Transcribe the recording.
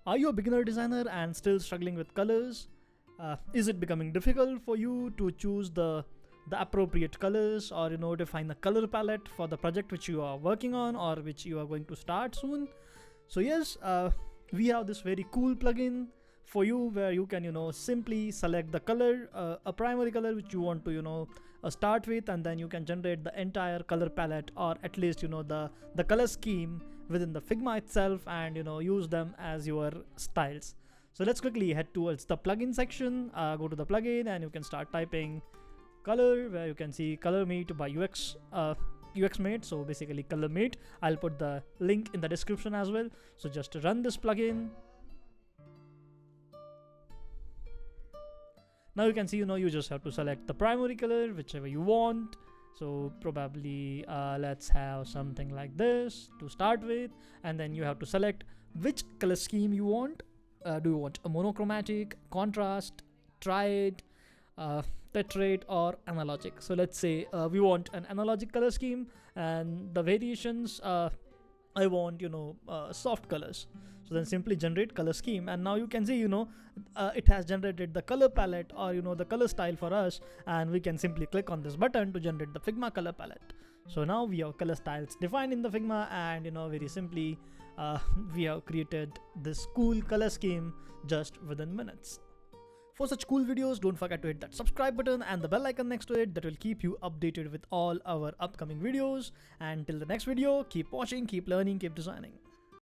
Are you a beginner designer and still struggling with colors? Is it becoming difficult for you to choose the appropriate colors, or define a color palette for the project which you are working on or which you are going to start soon? So yes, we have this very cool plugin for you where you can simply select the color, a primary color which you want to start with, and then you can generate the entire color palette, or at least the color scheme within the Figma itself, and use them as your styles. So let's quickly head towards the plugin section. Go to the plugin and you can start typing color, where you can see color meet by UX mate. So basically color meet. I'll put the link in the description as well. So just run this plugin. Now you can see you just have to select the primary color whichever you want. So probably let's have something like this to start with, and then you have to select which color scheme you want. Do you want a monochromatic, contrast, triad, tetrate, or analogic? So let's say we want an analogic color scheme, and the variations, I want soft colors. So then simply generate color scheme, and now you can see it has generated the color palette, or the color style for us, and we can simply click on this button to generate the Figma color palette. So now we have color styles defined in the Figma, and very simply we have created this cool color scheme just within minutes. For such cool videos, don't forget to hit that subscribe button and the bell icon next to it. That will keep you updated with all our upcoming videos. And till the next video, keep watching, keep learning, keep designing.